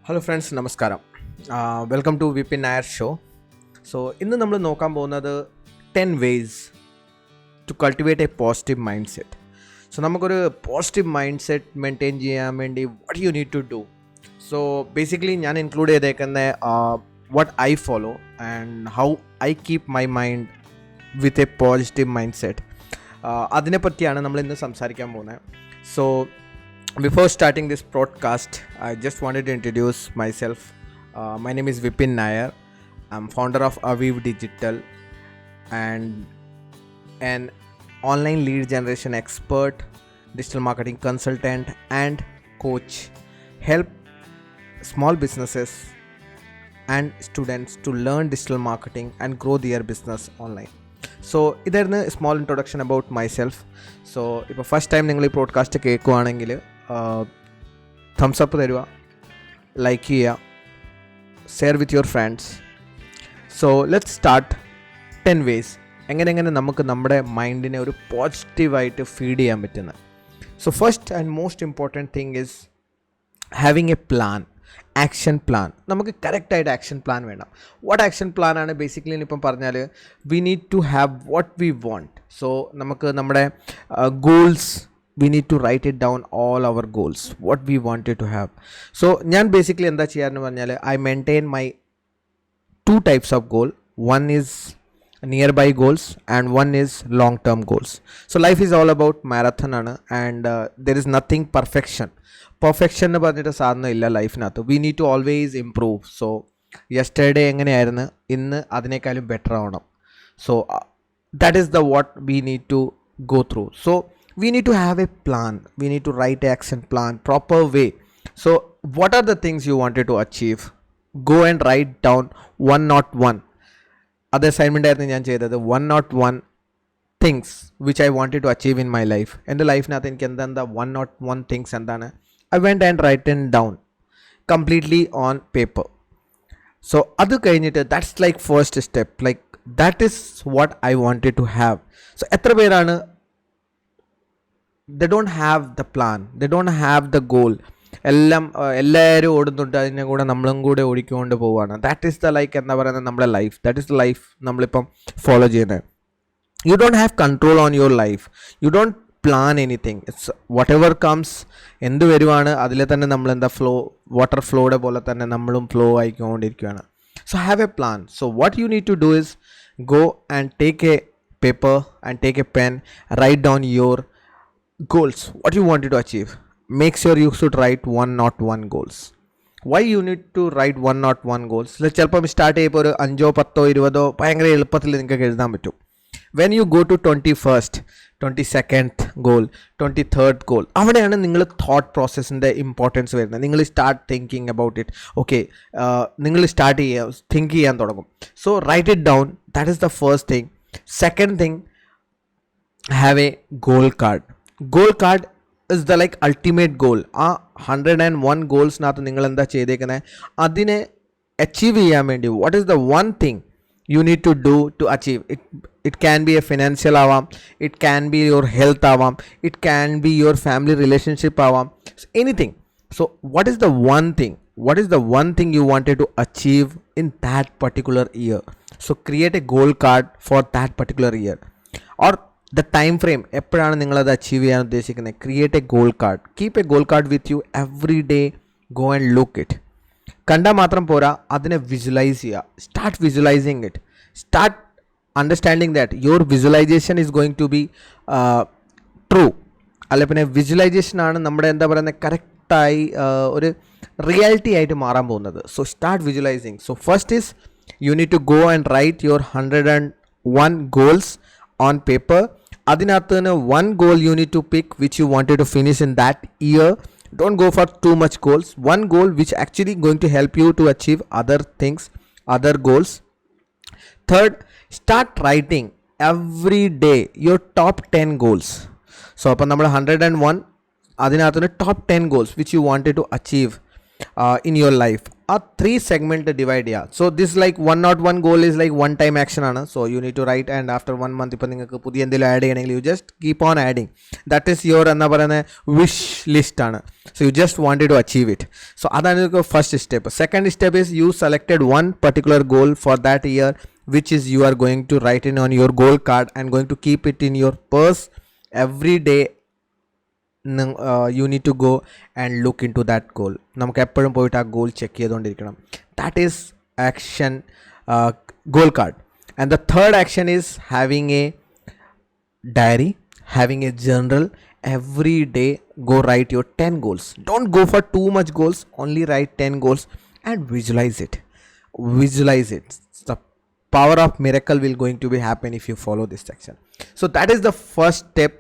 Hello friends നമസ്കാരം. Welcome to Vipin Nair show. ഇന്ന് നമ്മൾ നോക്കാൻ പോകുന്നത് 10 ways to cultivate a positive mindset. നമുക്കൊരു പോസിറ്റീവ് മൈൻഡ് സെറ്റ് മെയിൻറ്റെയിൻ ചെയ്യാൻ വേണ്ടി what you need to do. Basically ഞാൻ ഇൻക്ലൂഡ് ചെയ്തേക്കുന്ന what I follow and how I keep my mind with a positive mindset. അതിനെപ്പറ്റിയാണ് നമ്മൾ ഇന്ന് സംസാരിക്കാൻ പോകുന്നത്. Before starting this broadcast, I just wanted to introduce myself. My name is Vipin Nair. I'm founder of Aviv Digital and an online lead generation expert, digital marketing consultant and coach. Help small businesses and students to learn digital marketing and grow their business online. ഇതായിരുന്നു small introduction about myself. ഇപ്പോൾ first time നിങ്ങൾ ഈ podcast കേൾക്കുകയാണെങ്കിൽ thumbs up തരിക, like ചെയ്യുക, share with your friends. Let's start 10 ways എങ്ങനെ നമുക്ക് നമ്മുടെ മൈൻഡിനെ ഒരു പോസിറ്റീവായിട്ട് ഫീഡ് ചെയ്യാൻ പറ്റുന്നത്. First and most important thing is having a plan, action plan. നമുക്ക് കറക്റ്റായിട്ട് ആക്ഷൻ പ്ലാൻ വേണം. വാട്ട് ആക്ഷൻ പ്ലാനാണ് ബേസിക്കലി ഇപ്പം പറഞ്ഞാൽ we need to have what we want. നമുക്ക് നമ്മുടെ goals we need to write it down, all our goals, what we wanted to have. ഞാൻ basically എന്താ ചെയ്യാറെന്ന് പറഞ്ഞാൽ I maintain my 2 types of goal. One is nearby goals and one is long term goals. Life is all about marathon ആണ് and there is nothing perfection എന്ന് പറഞ്ഞിട്ട് സാധനം ഇല്ല ലൈഫിനകത്ത്. We need to always improve. Yesterday എങ്ങനെയായിരുന്നു, ഇന്ന് അതിനേക്കാളും better ആവണം. That is the what we need to go through. We need to have a plan. We need to write an action plan, proper way. What are the things you wanted to achieve? Go and write down 101. Other assignment ആയിരുന്നു ഞാൻ ചെയ്തത്. 101 things which I wanted to achieve in my life. എൻ്റെ ലൈഫിനകത്ത് എനിക്ക് എന്താ 101 things എന്താണ്, I went and written down completely on paper. അത് കഴിഞ്ഞിട്ട് that's like first step. Like that is what I wanted to have. എത്ര പേരാണ് they don't have the plan, they don't have the goal. എല്ലാവരും ഓടുന്നുണ്ട്, അതിനെ കൂടെ നമ്മളും കൂടെ ഓടിക്കൊണ്ട് പോവുകയാണ്. ദാറ്റ് ഈസ് ദ ലൈക്ക് എന്താ പറയുന്നത് നമ്മുടെ life. That is the life നമ്മളിപ്പം ഫോളോ ചെയ്യുന്നത്. U don't have control on your life. You don't plan anything. It's what ever comes. എന്ത് വരുവാണ് അതിൽ തന്നെ നമ്മളെന്താ വാട്ടർ ഫ്ലോയുടെ പോലെ തന്നെ നമ്മളും ഫ്ലോ ആയിക്കൊണ്ടിരിക്കുകയാണ്. Have a plan. What you need to do is go and take a paper and take a pen, write down your goals, what you wanted to achieve. Make sure you should write 101 goals. Why you need to write 101 goals? ചിലപ്പം start ചെയ്യുമ്പോൾ ഒരു 5 10 20 ഭയങ്കര എളുപ്പത്തിൽ നിങ്ങൾക്ക് എഴുതാൻ പറ്റും. When you go to 21st 22nd goal, 23rd goal, അവിടെയാണ് നിങ്ങൾ തോട്ട് പ്രോസസ്സിൻ്റെ ഇമ്പോർട്ടൻസ് വരുന്നത്. നിങ്ങൾ start thinking about it. Okay, നിങ്ങൾ സ്റ്റാർട്ട് തിങ്ക് ചെയ്യാൻ തുടങ്ങും. Write it down. That is the first thing. Second thing, have a goal card. Goal card is the like ultimate goal. ആ 101 ഗോൾസിനകത്ത് നിങ്ങൾ എന്താ ചെയ്തേക്കുന്നത്, അതിനെ അച്ചീവ് ചെയ്യാൻ വേണ്ടി what is the one thing you need to do to achieve it. It can be a financial ആവാം, it can be your health ആവാം, it can be your family relationship ആവാം, എനിത്തിങ്. What is the one thing, what is the one thing you wanted to achieve in that particular year? Create a goal card for that particular year or the time frame. എപ്പോഴാണ് നിങ്ങളത് achieve ചെയ്യാൻ ഉദ്ദേശിക്കുന്നത്, create a goal card. Keep a goal card with you every day. Go and look it. കണ്ടാൽ മാത്രം പോരാ, അതിനെ visualise ചെയ്യുക. Start visualising it. Start understanding that your visualisation is going to be true. അല്ല പിന്നെ വിഷ്വലൈസേഷനാണ് നമ്മുടെ എന്താ പറയുന്നത് കറക്റ്റായി ഒരു റിയാലിറ്റി ആയിട്ട് മാറാൻ പോകുന്നത്. Start visualising. First is you need to go and write your 101 goals on paper. അതിനകത്ത് തന്നെ 1 goal you need to pick which you wanted to finish in that year. Don't go for too much goals. 1 goal which actually going to help you to achieve other things, other goals. Third, start writing every day your top 10 goals. അപ്പോൾ നമ്മൾ 101 അതിനകത്ത് top 10 goals which you wanted to achieve. in your life. A 3 segment divide, yeah. So this like 101 goal is like one time action ആണ്. So you need to write, and after 1 month ഇപ്പം നിങ്ങൾക്ക് പുതിയ എന്തെങ്കിലും add ചെയ്യണമെങ്കിൽ you just keep on adding. That is your എന്താ പറയുന്ന wish list ആണ്. So you just wanted to achieve it. So അതാണ് first step. Second step is you selected one particular goal for that year, which is you are going to write in on your goal card and going to keep it in your purse every day. You need to go and look into that goal. നമുക്ക് എപ്പോഴും പോയിട്ട് ആ goal check ചെയ്തുകൊണ്ടിരിക്കണം. That is action goal card. And the third action is having a diary, having a journal. Every day go write your 10 goals. Don't go for too much goals, only write 10 goals and visualize it. The power of miracle will going to be happen if you follow this section. So that is the first step.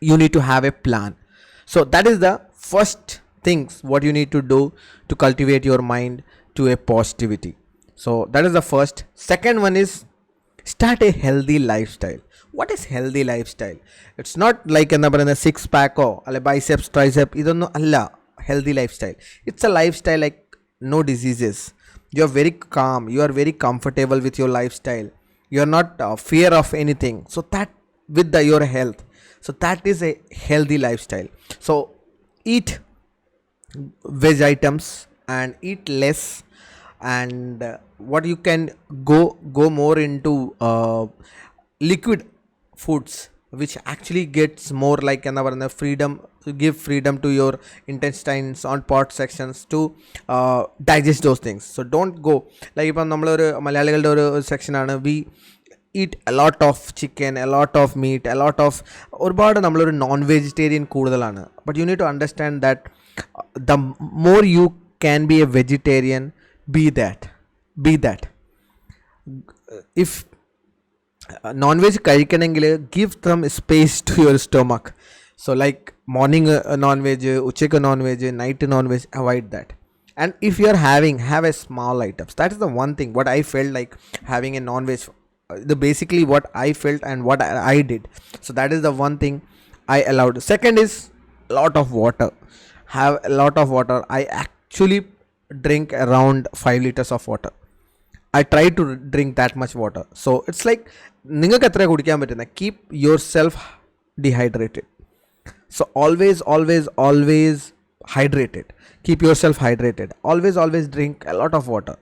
You need to have a plan. So that is the first things what you need to do to cultivate your mind to a positivity. So that is the first. Second one is start a healthy lifestyle. What is healthy lifestyle? It's not like എന്താ പറയുന്ന 6-pack അല്ലെ biceps tricep ഇതൊന്നും അല്ല healthy lifestyle. It's a lifestyle like no diseases. You are very calm, you are very comfortable with your lifestyle, you are not fear of anything. So that with your health. So that is a healthy lifestyle. So eat veg items and eat less, and what you can go more into liquid foods, which actually gets more like another freedom, give freedom to your intestines on part sections to digest those things. So don't go like iപ്പം നമ്മളൊരു മലയാളികളുടെ ഒരു section ആണ്, we eat a lot of chicken, a lot of meat, a lot of ഒരുപാട് നമ്മളൊരു non vegetarian കൂടുതലാണ്. But you need to understand that the more you can be a vegetarian, be that. If non-veg കഴിക്കണമെങ്കിൽ give some space to your stomach. So like morning non-veg, uchekku non-veg, night non-veg, avoid that. And if you are have a small items, that is the one thing what I felt like having a non-veg, the basically what I felt and what I did. So that is the one thing I allowed. Second is lot of water. Have a lot of water. I actually drink around 5 liters of water. I try to drink that much water. So it's like നിങ്ങൾക്ക് എത്ര കുടിക്കാൻ പറ്റുന്ന, keep yourself dehydrated. So always hydrated. Keep yourself hydrated. Always drink a lot of water.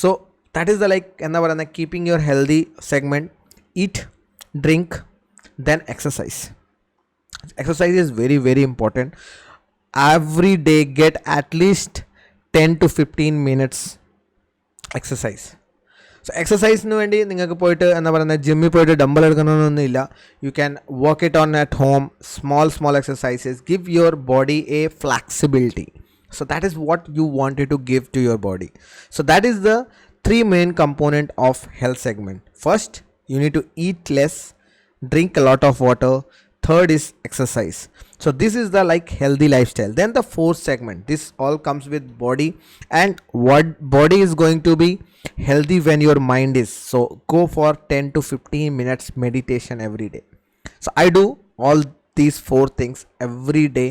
So that is the like എന്താ പറയുന്ന keeping your healthy segment. Eat, drink, then exercise. Exercise is very important. Every day get at least 10 to 15 minutes exercise. So എക്സസൈസിന് വേണ്ടി നിങ്ങൾക്ക് പോയിട്ട് എന്താ പറയുന്നത് ജിമ്മിൽ പോയിട്ട് dumbbell എടുക്കണമെന്നൊന്നുമില്ല. You can work it on at home. Small exercises give your body a flexibility. So that is what you wanted to give to your body. So that is the 3 main component of health segment. First, you need to eat less, drink a lot of water. Third is exercise. So this is the like healthy lifestyle. Then the fourth segment, this all comes with body, and what body is going to be healthy when your mind is. So go for 10 to 15 minutes meditation every day. So I do all these 4 things every day.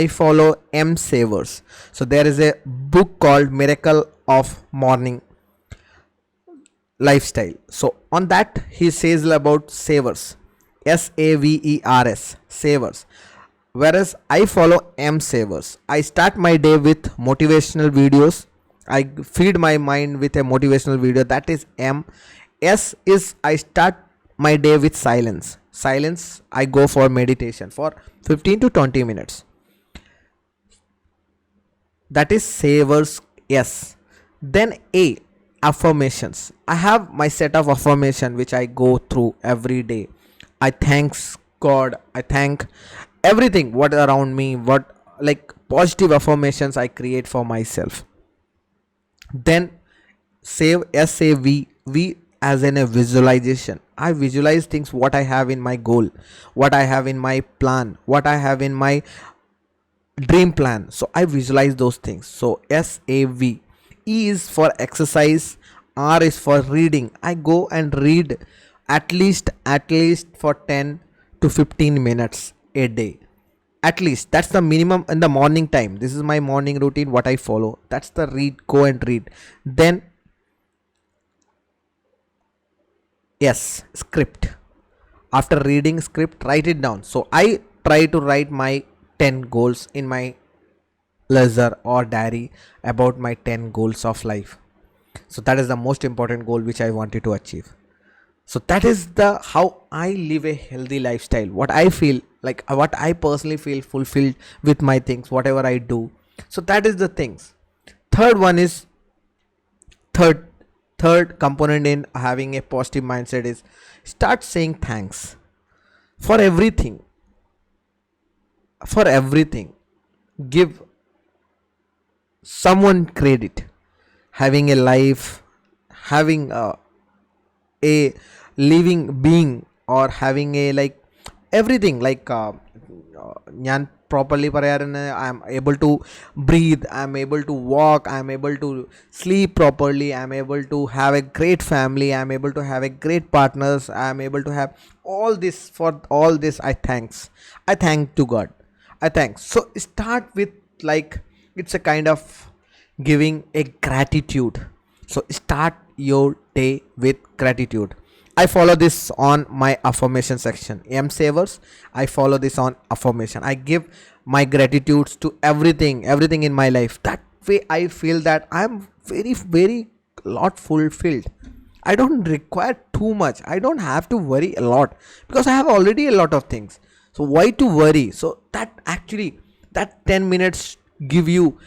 I follow M. Savers. So there is a book called Miracle of Morning Lifestyle. So on that he says about Savers, Savers, Savers. Whereas I follow M. Savers. I start my day with motivational videos. I feed my mind with a motivational video. That is M. S is I start my day with silence. I go for meditation for 15 to 20 minutes. That is Savers S. Then A, affirmations. I have my set of affirmation which I go through every day. I thanks God, I thank everything what around me, what like positive affirmations I create for myself. Then save SAV, V as in a visualization. I visualize things what I have in my goal, what I have in my plan, what I have in my dream plan. So I visualize those things. So SAV. E is for exercise. R is for reading. I go and read at least for 10 to 15 minutes a day. At least that's the minimum in the morning time. This is my morning routine, what I follow. That's the read. Go and read. Then yes, script. After reading script, write it down. So I try to write my 10 goals in my ledger or diary about my 10 goals of life. So that is the most important goal which I wanted to achieve. So that is the how I live a healthy lifestyle. What I feel like, what I personally feel fulfilled with my things, whatever I do. So that is the things. Third one is third third component in having a positive mindset is start saying thanks for everything. For everything, give someone credit. Having a life, having a living being, or having a like everything like ഞാൻ properly പറയാറുണ്ട്, I am able to breathe, I am able to walk, I am able to sleep properly, I am able to have a great family, I am able to have a great partners, I am able to have all this. For all this I thank to God. I thank. So start with like it's a kind of giving a gratitude. So start your day with gratitude. I follow this on my affirmation section. M Savers, I follow this on affirmation. I give my gratitudes to everything in my life. That way I feel that I'm very lot fulfilled. I don't require too much. I don't have to worry a lot because I have already a lot of things. So why to worry? So that actually that 10 minutes give you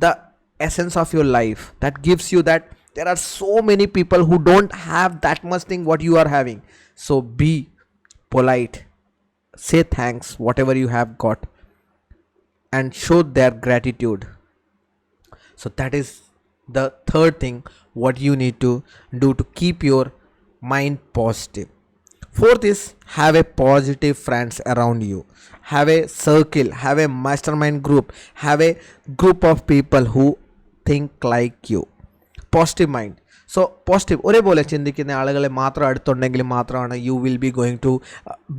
the essence of your life. That gives you that there are so many people who don't have that much thing what you are having. So be polite, say thanks whatever you have got, and show their gratitude. So that is the third thing what you need to do to keep your mind positive. Fourth is have a positive friends around you. Have a circle, have a mastermind group, have a group of people who think like you. Positive mind. So positive ഒരേപോലെ ചിന്തിക്കുന്ന ആളുകളെ മാത്രം അടുത്തുണ്ടെങ്കിൽ മാത്രമാണ് you will be going to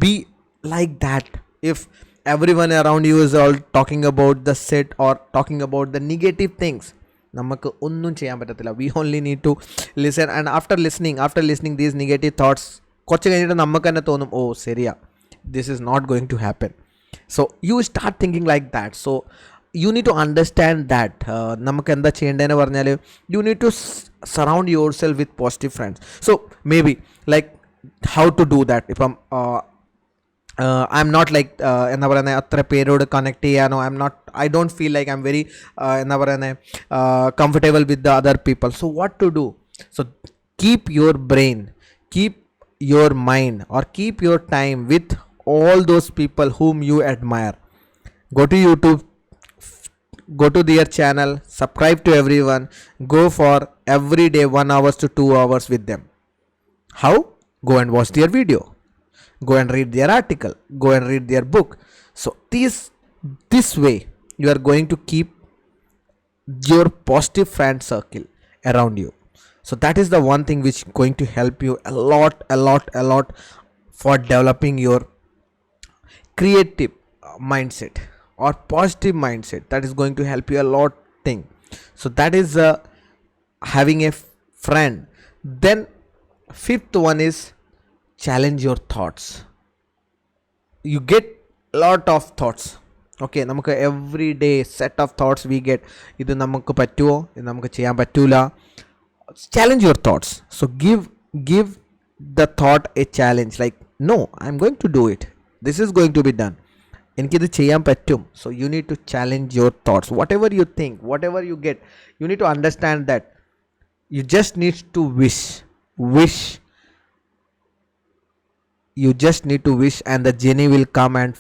be like that. If every one around you is all talking about the set or talking about the negative things, നമുക്ക് ഒന്നും ചെയ്യാൻ പറ്റത്തില്ല. We only need to listen. And after listening these negative thoughts കുറച്ച് കഴിഞ്ഞിട്ട് നമുക്ക് തന്നെ തോന്നും, ഓ ശരിയാ, this is not going to happen. So you start thinking like that. So you need to understand that നമുക്ക് എന്താ ചെയ്യേണ്ടതെന്ന് പറഞ്ഞാൽ you need to surround yourself with positive friends. So maybe like how to do that. ഇപ്പം I am not like എന്താ പറയുന്നത് അത്ര പേരോട് connect ചെയ്യാനോ I don't feel like I'm very എന്താ പറയുന്നത് comfortable with the other people. So what to do? So keep your brain, keep your mind, or keep your time with all those people whom you admire. Go to YouTube, go to their channel, subscribe to everyone, go for every day 1 hour to 2 hours with them. How? Go and watch their video, go and read their article, go and read their book. So this way you are going to keep your positive friend circle around you. So that is the one thing which is going to help you a lot for developing your creative mindset or positive mindset. That is going to help you a lot thing. So that is having a friend. Then fifth one is challenge your thoughts. You get lot of thoughts. Okay, നമുക്ക് every day set of thoughts we get. ഇത് നമുക്ക് പറ്റുമോ, ഇത് നമുക്ക് ചെയ്യാൻ പറ്റൂല. Challenge your thoughts. So give the thought a challenge, like no, I'm going to do it, this is going to be done, എനിക്കിത് ചെയ്യാൻ പറ്റും. So you need to challenge your thoughts. Whatever you think, whatever you get, you need to understand that you just need to wish. You just need to wish and the genie will come and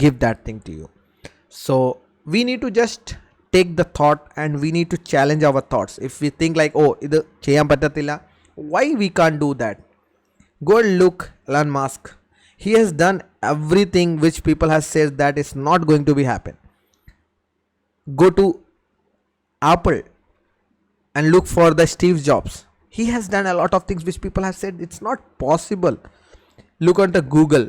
give that thing to you. So we need to just take the thought and we need to challenge our thoughts. If we think like, oh, idu cheyan pattathilla, why we can't do that? Go and look Elon Musk. He has done everything which people have said that is not going to be happen. Go to Apple and look for the Steve Jobs. He has done a lot of things which people have said it's not possible. Look at the Google.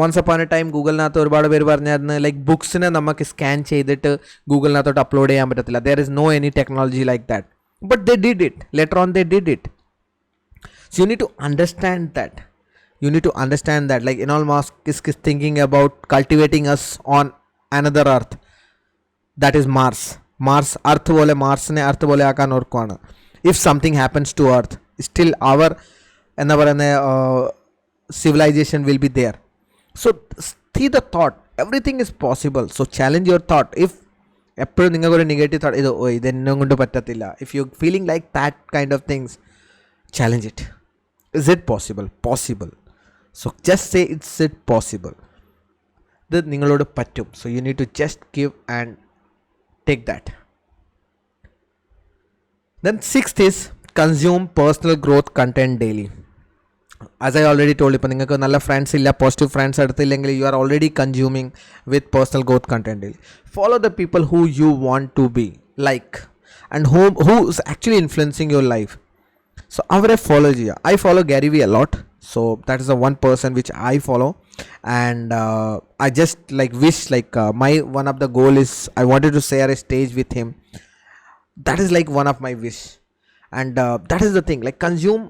Once upon a time ഗൂഗിളിനകത്ത് ഒരുപാട് പേര് പറഞ്ഞായിരുന്നു like ബുക്സിനെ നമുക്ക് scan ചെയ്തിട്ട് ഗൂഗിളിനകത്തോട്ട് upload ചെയ്യാൻ പറ്റത്തില്ല. There is no any technology like that. But they did it. Later on they did it. So you need to understand that. You need to understand that. Like Elon Musk is thinking about cultivating us on another Earth. That is Mars. Mars, Earth bole Mars ne Earth bole aakan orkkuvaanu. If something happens to Earth, still our enna parayna civilization will be there. So see the thought. Everything is possible. So challenge your thought. If എപ്പോഴും നിങ്ങൾക്ക് ഒരു negative thought ഇതെന്നെ കൊണ്ട് പറ്റത്തില്ല, if you feeling like that kind of things, challenge it. Is it possible? Possible. So just say it's it possible. ഇത് നിങ്ങളോട് പറ്റും. So you need to just give and take that. Then sixth is consume personal growth content daily. As I already told, ഇപ്പോൾ നിങ്ങൾക്ക് നല്ല friends ഇല്ല, positive friends എടുത്തില്ലെങ്കിൽ you are already consuming with personal growth content daily. Follow the people who you want to be like and who is actually influencing your life. So avare follow cheya. I follow Gary Vee a lot. So that is the one person which I follow, and I just like wish like my one of the goal is I wanted to share a stage with him. That is like one of my wish, and that is the thing, like consume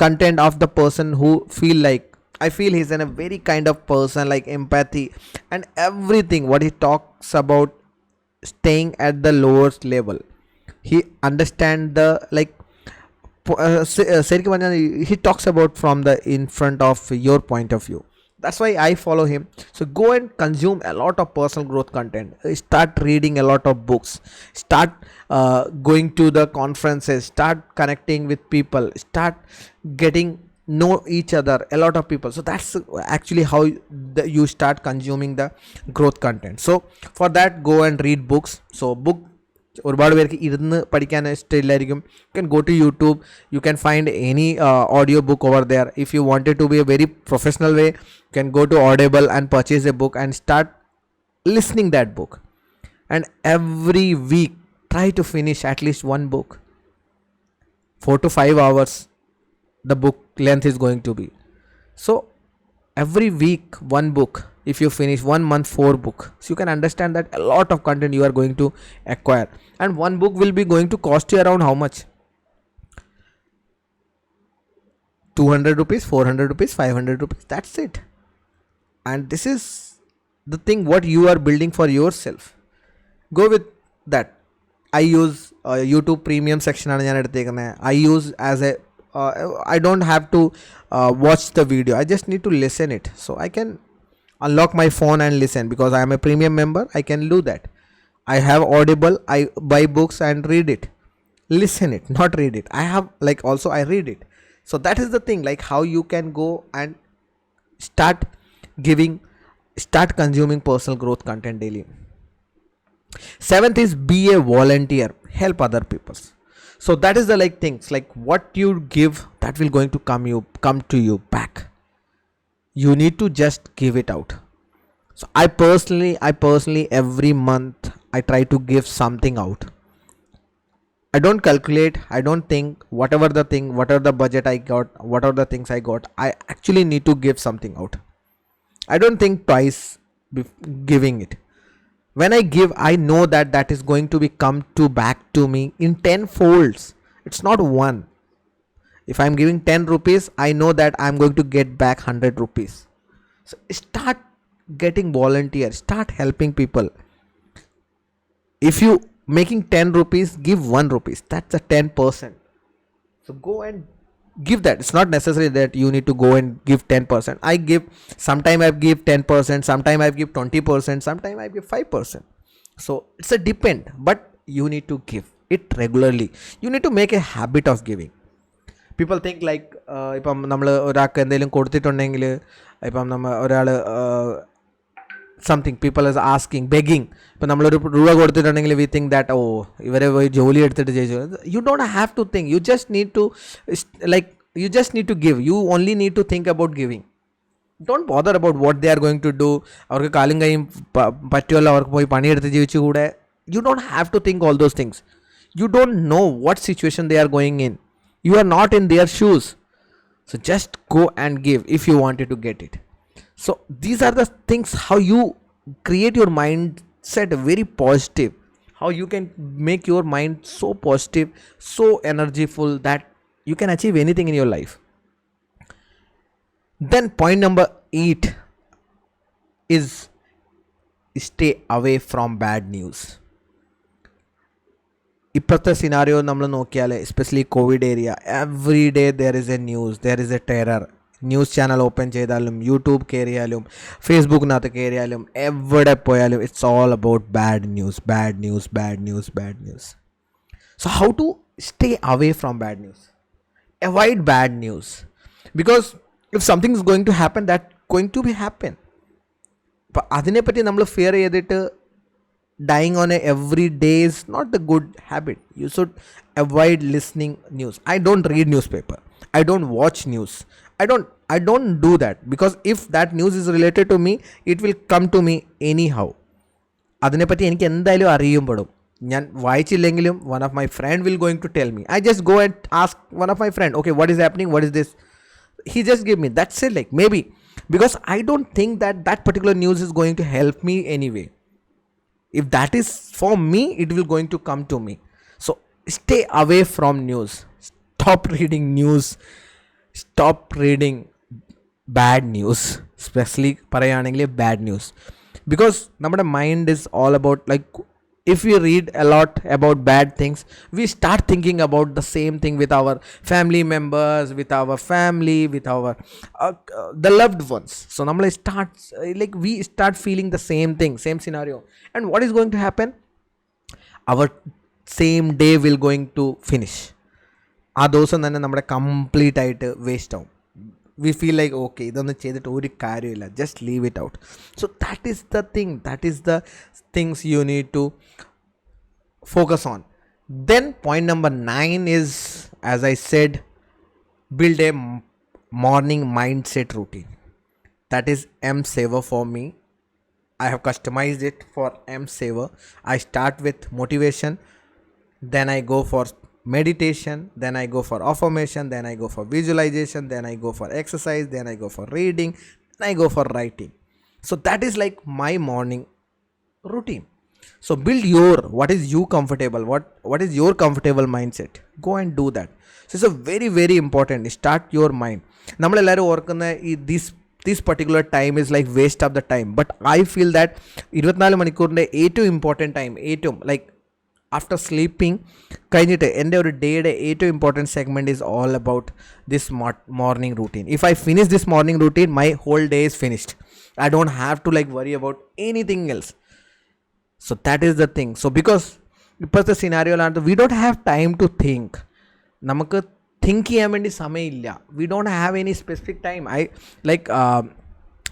content of the person who feel like I feel he's in a very kind of person, like empathy and everything what he talks about, staying at the lowest level. He understand the like he talks about from the in front of your point of view. That's why I follow him. So go and consume a lot of personal growth content. Start reading a lot of books. Start going to the conferences. Start connecting with people. Start getting know each other, a lot of people. So that's actually how you start consuming the growth content. So for that, go and read books. So book ഒരുപാട് പേർക്ക് ഇരുന്ന് പഠിക്കാൻ ഇഷ്ടമില്ലായിരിക്കും. You can go to YouTube, you can find any audio book over there. If you wanted to be a very professional way, you can go to Audible and purchase a book and start listening that book. And every week try to finish at least one book. 4 to 5 hours the book length is going to be. So every week one book. If you finish 1 month 4 book, so you can understand that a lot of content you are going to acquire, and one book will be going to cost you around how much? 200 rupees, 400 rupees, 500 rupees. That's it. And this is the thing what you are building for yourself. Go with that. I use YouTube premium section ആണ് ഞാൻ എടുത്തേക്കുന്നത്. I use as a I don't have to watch the video. I just need to listen it. So I can unlock my phone and listen because I am a premium member. I can do that. I have Audible. I buy books and read it. Listen it, not read it. I have like also I read it. So that is the thing, like how you can go and start consuming personal growth content daily. Seventh is be a volunteer. Help other people. So that is the like things like what you give, that will going to come to you back. You need to just give it out. So I personally every month I try to give something out. I don't calculate. I don't think whatever the budget I got, whatever the things I got, I actually need to give something out. I don't think twice giving it. When I give, I know that is going to be come to back to me in 10 folds. It's not one. If I'm giving 10 rupees, I know that I'm going to get back 100 rupees. So start getting volunteer. Start helping people. If you making 10 rupees, give 1 rupees. That's a 10%. So go and give that. It's not necessary that you need to go and give 10%. I give, sometime I give 10%, sometime I give 20%, sometime I give 5%. So it's a depend, but you need to give it regularly. You need to make a habit of giving. People think like ഇപ്പം നമ്മൾ ഒരാൾക്ക് എന്തെങ്കിലും കൊടുത്തിട്ടുണ്ടെങ്കിൽ ഇപ്പം ഒരാൾ something people is asking begging, ഇപ്പം നമ്മളൊരു രൂപ കൊടുത്തിട്ടുണ്ടെങ്കിൽ വി തിങ്ക് ദാറ്റ് ഓ ഇവരെ പോയി ജോലി എടുത്തിട്ട് ചെയ്തു. You don't have to think. You just need to give. You only need to think about giving. Don't bother about what they are going to do. അവർക്ക് കാലും കൈയും പറ്റുമല്ലോ, അവർക്ക് പോയി പണിയെടുത്ത് ജീവിച്ചുകൂടെ. You don't have to think all those things. You don't know what situation they are going in. You are not in their shoes. So just go and give if you wanted to get it. So these are the things how you create your mindset very positive, how you can make your mind so positive, so energyful that you can achieve anything in your life. Then point number 8 is stay away from bad news. ഇപ്പോഴത്തെ scenario നമ്മൾ നോക്കിയാൽ especially covid area, every day there is a news, there is a terror. News channel open ചെയ്താലും YouTube കയറിയാലും ഫേസ്ബുക്കിനകത്ത് കയറിയാലും എവിടെ പോയാലും it's all about bad news, bad news, bad news, bad news. So how to stay away from bad news? Avoid bad news. Because if something is going to happen, that going to be happen. അപ്പം അതിനെപ്പറ്റി നമ്മൾ fear ചെയ്തിട്ട് dying on a every day is not a good habit. You should avoid listening news. I don't read newspaper, I don't watch news, I don't do that, because if that news is related to me, it will come to me anyhow. അതിനെപ്പറ്റി എനിക്ക് എന്തായാലും അറിയുമ്പോഴും ഞാൻ വായിച്ചില്ലെങ്കിലും one of my friend will going to tell me. I just go and ask one of my friend, okay, what is happening, what is this? He just give me, that's it. Like, maybe because I don't think that that particular news is going to help me anyway. If that is for me, it will going to come to me. So stay away from news. Stop reading news. Stop reading bad news, especially parayanengile bad news, because നമ്മുടെ mind is all about, like, if we read a lot about bad things, we start thinking about the same thing with our family members, with our family, with our the loved ones. So nammal start like we start feeling the same thing, same scenario, and what is going to happen? Our same day will going to finish. ആ ദിവസം തന്നെ നമ്മുടെ complete ആയിട്ട് waste ആവും. We feel like, okay, ഇതൊന്നും ചെയ്തിട്ട് ഒരു കാര്യമില്ല, just leave it out. So that is the thing, that is the things you need to focus on. Then point number 9 is, as I said, build a morning mindset routine. That is M Saver for me. I have customized it for M Saver. I start with motivation, then I go for meditation, then I go for affirmation, then I go for visualization, then I go for exercise, then I go for reading, then I go for writing. So that is like my morning routine. So build your, what is you comfortable, what is your comfortable mindset, go and do that. So it's a very very important, start your mind. നമ്മൾ എല്ലാവരും ഓർക്കുന്ന this particular time is like waste of the time, but I feel that 24 മണിക്കൂറിൻ്റെ ഏറ്റവും important time, ഏറ്റവും like after sleeping കഴിഞ്ഞിട്ട് എൻ്റെ ഒരു ഡേയുടെ ഏറ്റവും important segment is all about this morning routine. If I finish this morning routine, my whole day is finished. I don't have to like worry about anything else. So that is the thing. So because ഇപ്പോഴത്തെ സിനാരിയോയിലാണ് we don't have time to think. നമുക്ക് think ചെയ്യാൻ വേണ്ടി സമയമില്ല. We don't have any specific time.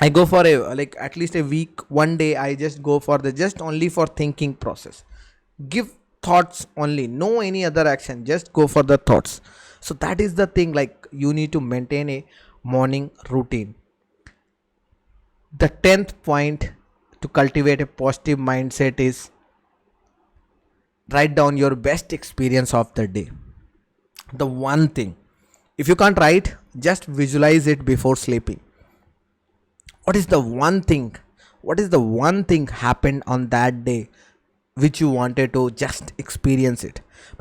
I go for like at least a week, one day I just go for the just only for thinking process. Give thoughts only, no any other action, just go for the thoughts. So that is the thing, like you need to maintain a morning routine. The 10th point to cultivate a positive mindset is write down your best experience of the day. The one thing, if you can't write, just visualize it before sleeping. What is the one thing happened on that day which you wanted to just experience it?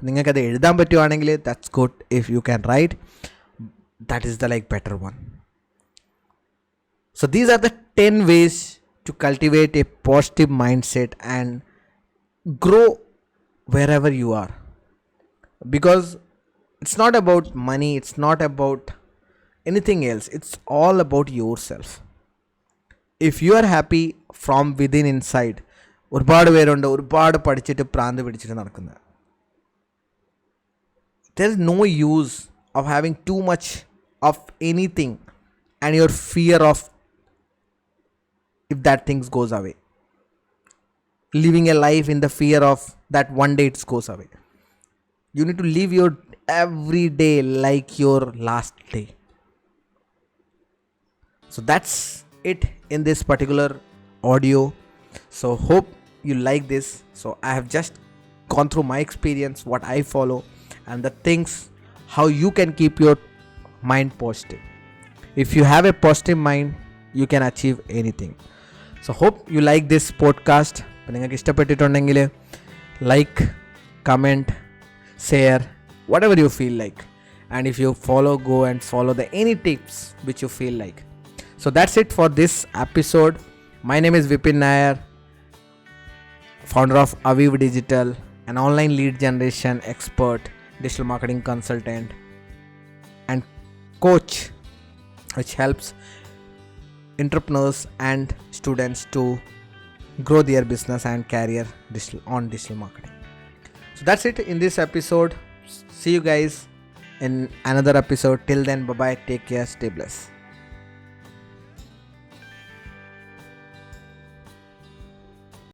നിങ്ങൾക്കത് എഴുതാൻ പറ്റുവാണെങ്കിൽ that's good. If you can write, that is the like better one. So these are the 10 ways to cultivate a positive mindset and grow wherever you are, because it's not about money, it's not about anything else, it's all about yourself. If you are happy from within inside, ഒരുപാട് പേരുണ്ട് ഒരുപാട് പഠിച്ചിട്ട് പ്രാന്ത് പിടിച്ചിട്ട് നടക്കുന്നത്. There is no use of having too much of anything and your fear of if that things goes away, living a life in the fear of that one day it goes away. You need to live your every day like your last day. So that's it in this particular audio. So hope you like this. So I have just gone through my experience, what I follow, and the things how you can keep your mind positive. If you have a positive mind, you can achieve anything. So hope you like this podcast. അപ്പോൾ നിങ്ങൾക്ക് ഇഷ്ടപ്പെട്ടിട്ടുണ്ടെങ്കിൽ like, comment, share, whatever you feel like. And if you go and follow the any tips which you feel like. So that's it for this episode. My name is Vipin Nair, founder of Aviv Digital, an online lead generation expert, digital marketing consultant, and coach, which helps entrepreneurs and students to grow their business and career on digital marketing. So that's it in this episode. See you guys in another episode. Till then, bye bye, take care, stay blessed.